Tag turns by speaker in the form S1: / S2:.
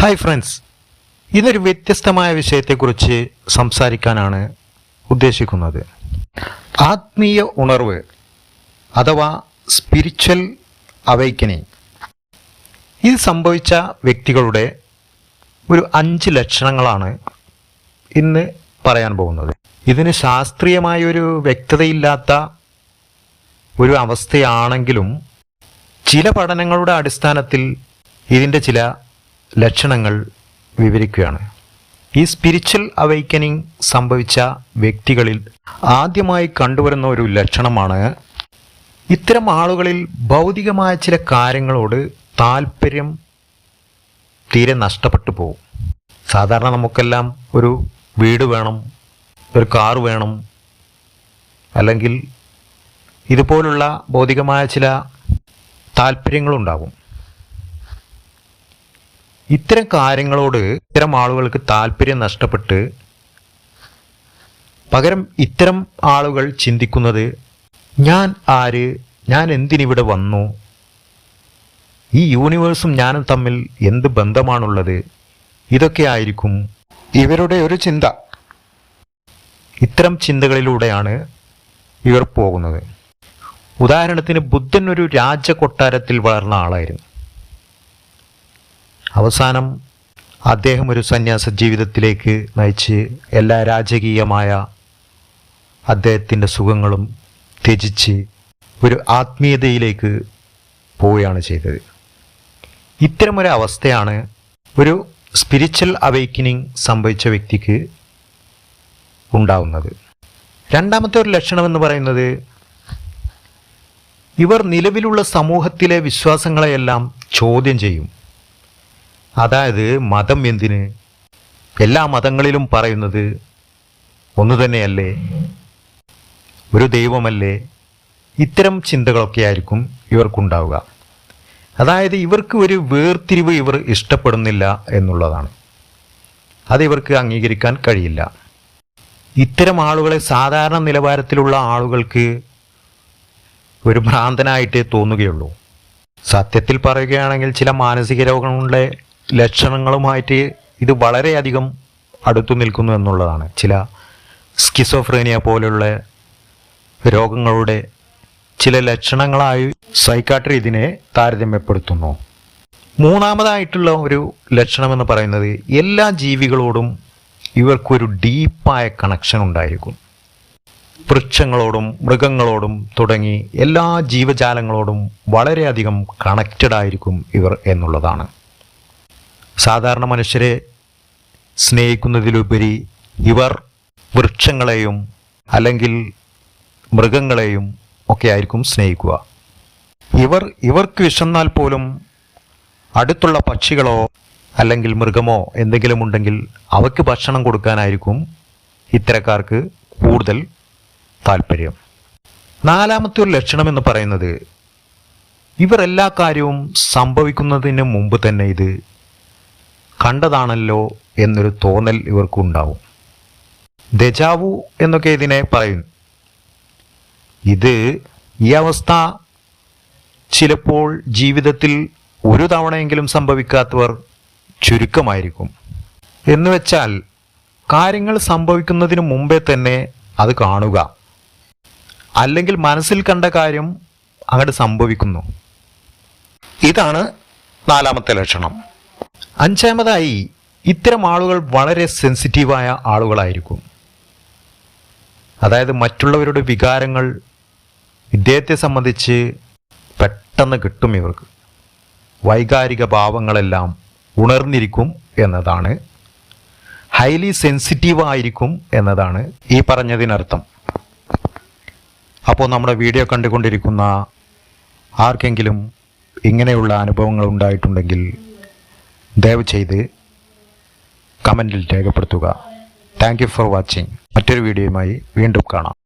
S1: Hi friends, ഇന്നൊരു വ്യത്യസ്തമായ വിഷയത്തെക്കുറിച്ച് സംസാരിക്കാനാണ് ഉദ്ദേശിക്കുന്നത്. ആത്മീയ ഉണർവ് അഥവാ സ്പിരിച്വൽ അവൈക്കനിങ്. ഇത് സംഭവിച്ച വ്യക്തികളുടെ ഒരു 5 ലക്ഷണങ്ങളാണ് ഇന്ന് പറയാൻ പോകുന്നത്. ഇതിന് ശാസ്ത്രീയമായൊരു വ്യക്തതയില്ലാത്ത ഒരു അവസ്ഥയാണെങ്കിലും ചില പഠനങ്ങളുടെ അടിസ്ഥാനത്തിൽ ഇതിൻ്റെ ചില ലക്ഷണങ്ങൾ വിവരിക്കുകയാണ്. ഈ സ്പിരിച്വൽ അവൈക്കനിങ് സംഭവിച്ച വ്യക്തികളിൽ ആദ്യമായി കണ്ടുവരുന്ന ഒരു ലക്ഷണമാണ് ഇത്തരം ആളുകളിൽ ഭൗതികമായ ചില കാര്യങ്ങളോട് താല്പര്യം തീരെ നഷ്ടപ്പെട്ടു പോകും. സാധാരണ നമുക്കെല്ലാം ഒരു വീട് വേണം, ഒരു കാർ വേണം, അല്ലെങ്കിൽ ഇതുപോലുള്ള ഭൗതികമായ ചില താല്പര്യങ്ങളുണ്ടാകും. ഇത്തരം കാര്യങ്ങളോട് ഇത്തരം ആളുകൾക്ക് താല്പര്യം നഷ്ടപ്പെട്ട് പകരം ഇത്തരം ആളുകൾ ചിന്തിക്കുന്നത്, ഞാൻ ആര്, ഞാൻ എന്തിനിവിടെ വന്നു, ഈ യൂണിവേഴ്സും ഞാനും തമ്മിൽ എന്ത് ബന്ധമാണുള്ളത്, ഇതൊക്കെ ആയിരിക്കും ഇവരുടെ ഒരു ചിന്ത. ഇത്തരം ചിന്തകളിലൂടെയാണ് ഇവർ പോകുന്നത്. ഉദാഹരണത്തിന്, ബുദ്ധൻ ഒരു രാജകൊട്ടാരത്തിൽ വളർന്ന ആളായിരുന്നു. അവസാനം അദ്ദേഹം ഒരു സന്യാസ ജീവിതത്തിലേക്ക് നയിച്ച് എല്ലാ രാജകീയമായ അദ്ദേഹത്തിൻ്റെ സുഖങ്ങളും ത്യജിച്ച് ഒരു ആത്മീയതയിലേക്ക് പോവുകയാണ് ചെയ്തത്. ഇത്തരമൊരു അവസ്ഥയാണ് ഒരു സ്പിരിച്വൽ അവൈക്കനിങ് സംഭവിച്ച വ്യക്തിക്ക് ഉണ്ടാവുന്നത്. രണ്ടാമത്തെ ഒരു ലക്ഷണമെന്ന് പറയുന്നത്, ഇവർ നിലവിലുള്ള സമൂഹത്തിലെ വിശ്വാസങ്ങളെയെല്ലാം ചോദ്യം ചെയ്യും. അതായത്, മതം എന്തിന്, എല്ലാ മതങ്ങളിലും പറയുന്നത് ഒന്നു തന്നെയല്ലേ, ഒരു ദൈവമല്ലേ, ഇത്തരം ചിന്തകളൊക്കെ ആയിരിക്കും ഇവർക്കുണ്ടാവുക. അതായത്, ഇവർക്ക് ഒരു വേർതിരിവ് ഇവർ ഇഷ്ടപ്പെടുന്നില്ല എന്നുള്ളതാണ്. അത് ഇവർക്ക് അംഗീകരിക്കാൻ കഴിയില്ല. ഇത്തരം ആളുകളെ സാധാരണ നിലവാരത്തിലുള്ള ആളുകൾക്ക് ഒരു ഭ്രാന്തനായിട്ടേ തോന്നുകയുള്ളൂ. സത്യത്തിൽ പറയുകയാണെങ്കിൽ ചില മാനസിക രോഗങ്ങളുടെ ലക്ഷണങ്ങളുമായിട്ട് ഇത് വളരെയധികം അടുത്തു നിൽക്കുന്നു എന്നുള്ളതാണ്. ചില സ്കിസോഫ്രീനിയ പോലുള്ള രോഗങ്ങളുടെ ചില ലക്ഷണങ്ങളായി സൈക്കാട്രി ഇതിനെ താരതമ്യപ്പെടുത്തുന്നു. മൂന്നാമതായിട്ടുള്ള ഒരു ലക്ഷണമെന്ന് പറയുന്നത്, എല്ലാ ജീവികളോടും ഇവർക്കൊരു ഡീപ്പായ കണക്ഷൻ ഉണ്ടായിരിക്കും. വൃക്ഷങ്ങളോടും മൃഗങ്ങളോടും തുടങ്ങി എല്ലാ ജീവജാലങ്ങളോടും വളരെയധികം കണക്റ്റഡ് ആയിരിക്കും ഇവർ എന്നുള്ളതാണ്. സാധാരണ മനുഷ്യരെ സ്നേഹിക്കുന്നതിലുപരി ഇവർ വൃക്ഷങ്ങളെയും അല്ലെങ്കിൽ മൃഗങ്ങളെയും ഒക്കെ ആയിരിക്കും സ്നേഹിക്കുക. ഇവർക്ക് വിശന്നാൽ പോലും അടുത്തുള്ള പക്ഷികളോ അല്ലെങ്കിൽ മൃഗമോ എന്തെങ്കിലും ഉണ്ടെങ്കിൽ അവയ്ക്ക് ഭക്ഷണം കൊടുക്കാനായിരിക്കും ഇത്തരക്കാർക്ക് കൂടുതൽ താല്പര്യം. നാലാമത്തെ ഒരു ലക്ഷണമെന്ന് പറയുന്നത്, ഇവർ എല്ലാ കാര്യവും സംഭവിക്കുന്നതിന് മുമ്പ് തന്നെ ഇത് കണ്ടതാണല്ലോ എന്നൊരു തോന്നൽ ഇവർക്കുണ്ടാവും. ദെജാവു എന്നൊക്കെ ഇതിനെ പറയും. ഈ അവസ്ഥ ചിലപ്പോൾ ജീവിതത്തിൽ ഒരു തവണയെങ്കിലും സംഭവിക്കാത്തവർ ചുരുക്കമായിരിക്കും. എന്നുവെച്ചാൽ കാര്യങ്ങൾ സംഭവിക്കുന്നതിന് മുമ്പേ തന്നെ അത് കാണുക, അല്ലെങ്കിൽ മനസ്സിൽ കണ്ട കാര്യം അങ്ങോട്ട് സംഭവിക്കുന്നു. ഇതാണ് നാലാമത്തെ ലക്ഷണം. അഞ്ചാമതായി, ഇത്തരം ആളുകൾ വളരെ സെൻസിറ്റീവായ ആളുകളായിരിക്കും. അതായത്, മറ്റുള്ളവരുടെ വികാരങ്ങൾ ഇദ്ദേഹത്തെ സംബന്ധിച്ച് പെട്ടെന്ന് കിട്ടും. ഇവർക്ക് വൈകാരിക ഭാവങ്ങളെല്ലാം ഉണർന്നിരിക്കും എന്നതാണ്, ഹൈലി സെൻസിറ്റീവ് ആയിരിക്കും എന്നതാണ് ഈ പറഞ്ഞതിനർത്ഥം. അപ്പോൾ നമ്മുടെ വീഡിയോ കണ്ടുകൊണ്ടിരിക്കുന്ന ആർക്കെങ്കിലും ഇങ്ങനെയുള്ള അനുഭവങ്ങൾ ഉണ്ടായിട്ടുണ്ടെങ്കിൽ ദയവ് ചെയ്ത് കമൻറ്റിൽ രേഖപ്പെടുത്തുക. Thank you for watching. മറ്റൊരു വീഡിയോയുമായി വീണ്ടും കാണാം.